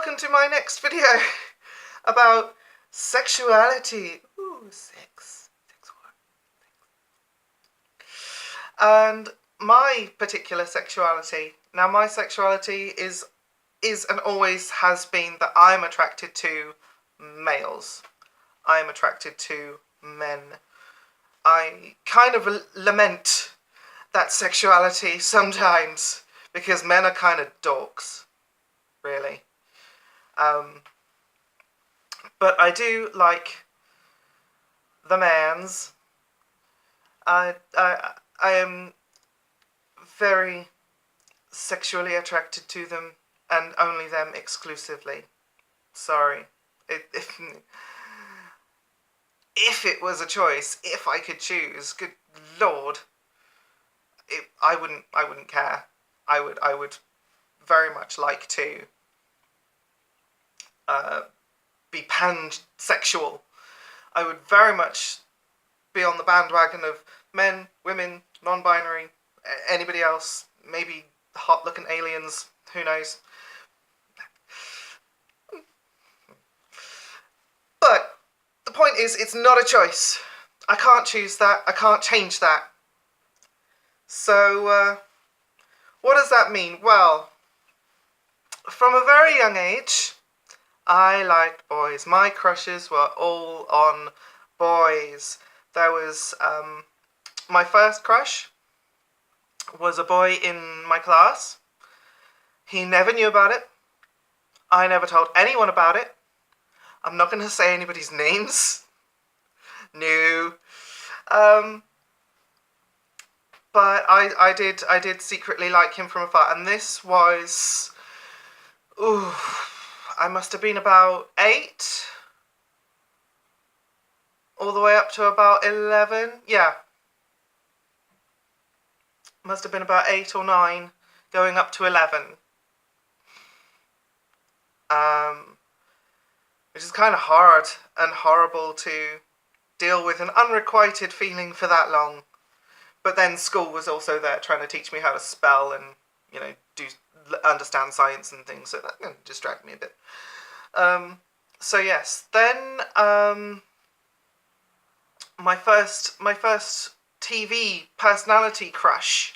welcome to my next video about sexuality. Ooh, sex. And my particular sexuality. Now, my sexuality is and always has been that I'm attracted to males. I'm attracted to men. I kind of lament that sexuality sometimes because men are kind of dorks, really. But I do like the mans. I am very sexually attracted to them and only them exclusively. Sorry. If it was a choice, if I could choose, good lord, I wouldn't care. I would very much like to be pansexual. I would very much be on the bandwagon of men, women, non-binary, anybody else, maybe hot-looking aliens, who knows. But the point is, it's not a choice. I can't choose that. I can't change that. So, what does that mean? Well, from a very young age, I liked boys. My crushes were all on boys. There was, my first crush was a boy in my class. He never knew about it. I never told anyone about it. I'm not going to say anybody's names. No. But I did secretly like him from afar, and this was, I must have been about 8, all the way up to about 11, yeah. Must have been about 8 or 9, going up to 11. Which is kind of hard and horrible to deal with an unrequited feeling for that long. But then school was also there trying to teach me how to spell and, you know, understand science and things, so that can distract me a bit. So yes, then my first TV personality crush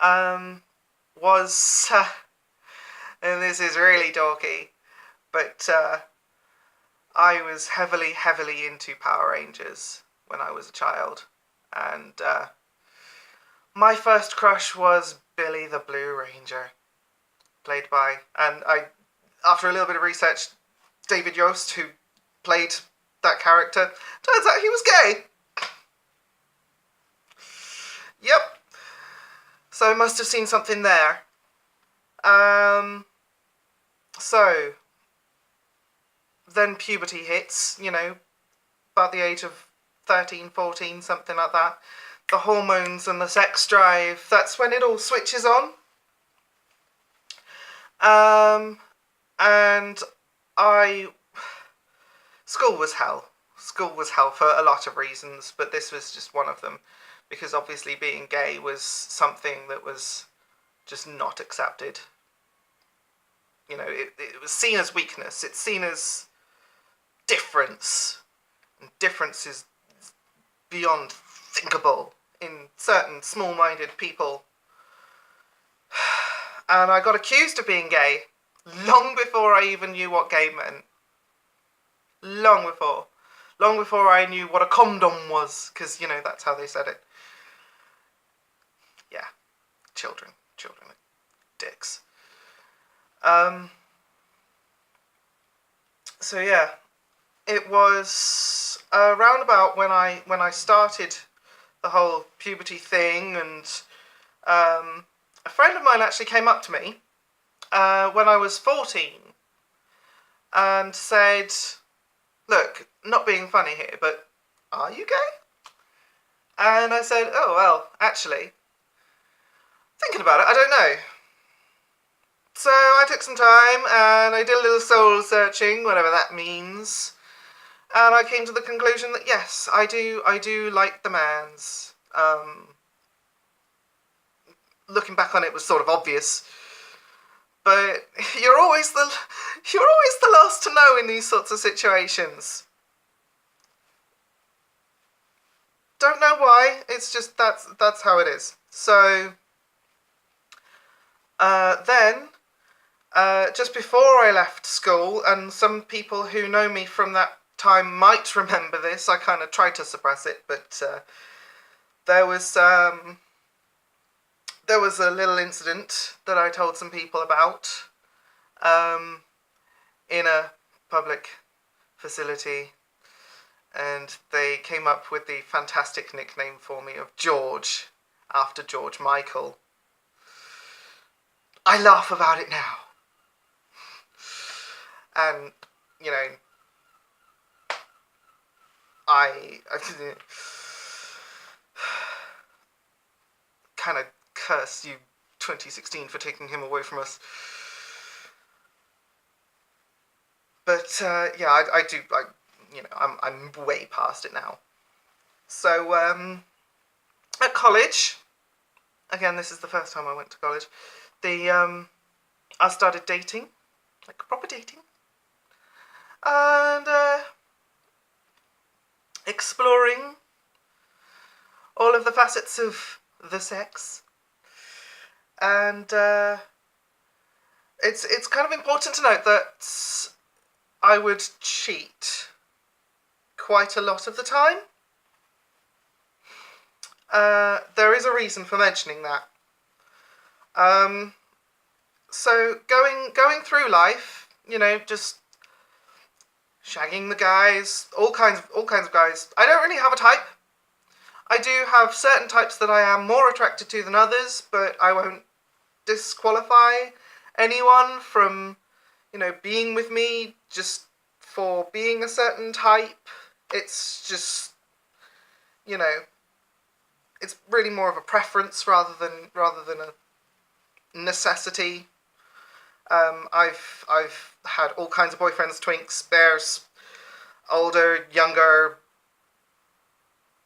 was, and this is really dorky, but I was heavily into Power Rangers when I was a child, and my first crush was Billy the Blue Ranger, played by, and after a little bit of research, David Yost, who played that character, turns out he was gay. Yep. So I must have seen something there. So then puberty hits, you know, about the age of 13, 14, something like that. The hormones and the sex drive, that's when it all switches on. And school was hell. School was hell for a lot of reasons, but this was just one of them. Because obviously being gay was something that was just not accepted. You know, it was seen as weakness. It's seen as difference. And difference is beyond thinkable in certain small-minded people. And I got accused of being gay long before I even knew what gay meant. Long before. Long before I knew what a condom was, because, you know, that's how they said it. Yeah, children are dicks. So yeah, it was around about when I started the whole puberty thing, and a friend of mine actually came up to me when I was 14 and said, look, not being funny here, but are you gay? And I said, oh, well, actually, thinking about it, I don't know. So I took some time and I did a little soul searching, whatever that means. And I came to the conclusion that yes, I do like the mans. Looking back on it was sort of obvious. But you're always the last to know in these sorts of situations. Don't know why. It's just that's how it is. So then, just before I left school, and some people who know me from that time might remember this. I kind of tried to suppress it, but there was a little incident that I told some people about in a public facility, and they came up with the fantastic nickname for me of George, after George Michael. I laugh about it now. And, you know, I kind of curse you 2016 for taking him away from us. But yeah, I'm way past it now. So at college, again, this is the first time I went to college. I started dating, like proper dating, and exploring all of the facets of the sex. And it's kind of important to note that I would cheat quite a lot of the time. There is a reason for mentioning that. So going through life, you know, just shagging the guys, all kinds of guys. I don't really have a type. I do have certain types that I am more attracted to than others, but I won't disqualify anyone from, you know, being with me just for being a certain type. It's just, you know, it's really more of a preference rather than a necessity. I've had all kinds of boyfriends, twinks, bears, older, younger,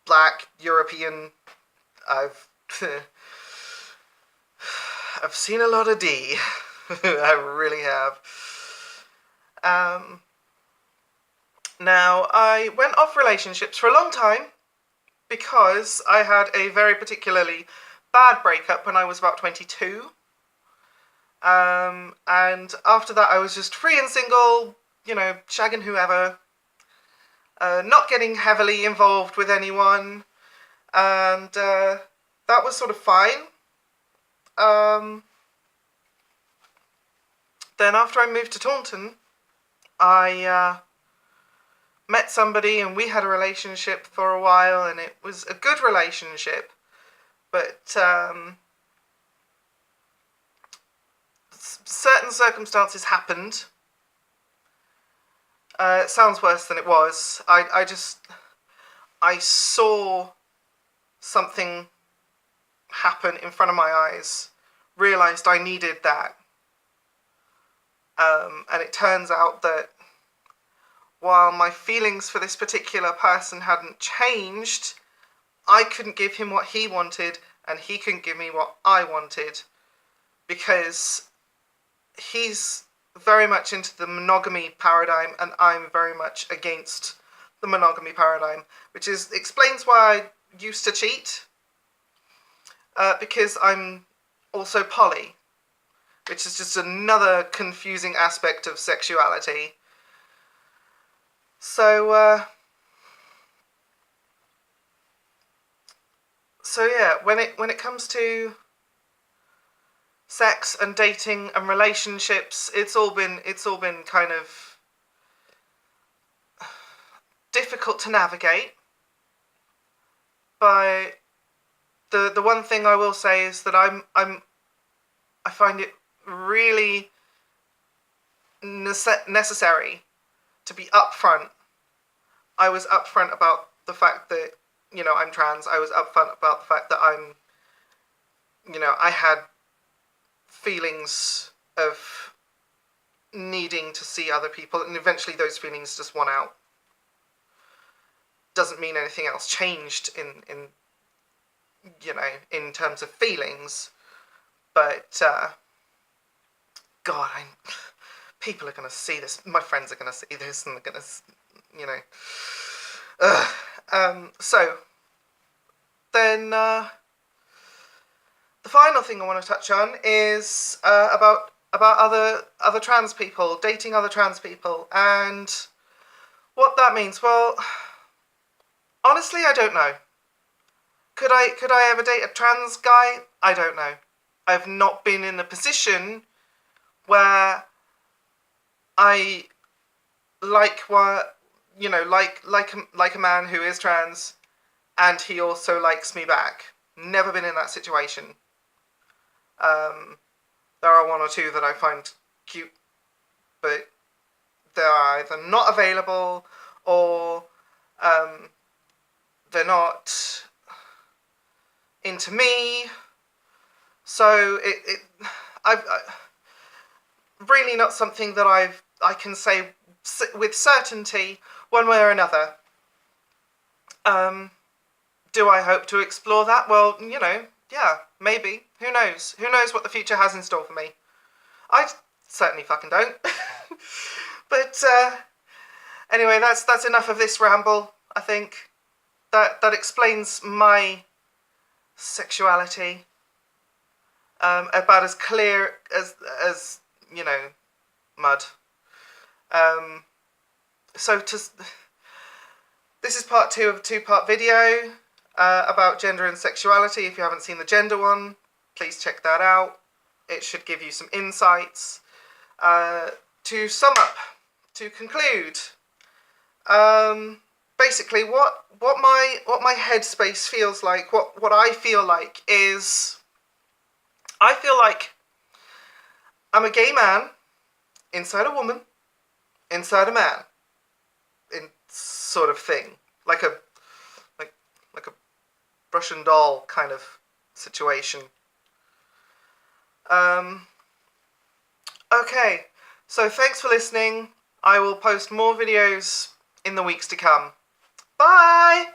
black, European. I've seen a lot of D. I really have. Now, I went off relationships for a long time because I had a very particularly bad breakup when I was about 22. And after that I was just free and single, you know, shagging whoever, not getting heavily involved with anyone, and that was sort of fine. Then after I moved to Taunton, I met somebody and we had a relationship for a while, and it was a good relationship, but certain circumstances happened. It sounds worse than it was. I saw something happen in front of my eyes, realised I needed that. And it turns out that while my feelings for this particular person hadn't changed, I couldn't give him what he wanted, and he couldn't give me what I wanted, because he's very much into the monogamy paradigm and I'm very much against the monogamy paradigm, which explains why I used to cheat, because I'm also poly, which is just another confusing aspect of sexuality. So yeah, when it comes to sex and dating and relationships, it's all been kind of difficult to navigate. But the one thing I will say is that I find it really necessary to be upfront. I was upfront about the fact that, you know, I'm trans. I was upfront about the fact that I had feelings of needing to see other people, and eventually those feelings just won out. Doesn't mean anything else changed in you know, in terms of feelings, but God, people are going to see this. My friends are going to see this, and they're going to, you know. So then the final thing I want to touch on is about other trans people, dating other trans people, and what that means. Well, honestly, I don't know. Could I ever date a trans guy? I don't know. I've not been in a position where I like what, you know, like a man who is trans, and he also likes me back. Never been in that situation. There are one or two that I find cute, but they're either not available or they're not into me. So I've really not something that I can say with certainty one way or another. Do I hope to explore that? Well, you know, yeah, maybe. Who knows? Who knows what the future has in store for me? I certainly fucking don't. But anyway, that's enough of this ramble. I think that explains my sexuality. About as clear as you know, mud. So this is part 2 of a 2-part video about gender and sexuality. If you haven't seen the gender one, please check that out. It should give you some insights. To sum up, to conclude, basically what my headspace feels like, what I feel like is, I feel like I'm a gay man inside a woman, inside a man, in sort of thing, like a Russian doll kind of situation. Okay, so thanks for listening. I will post more videos in the weeks to come. Bye!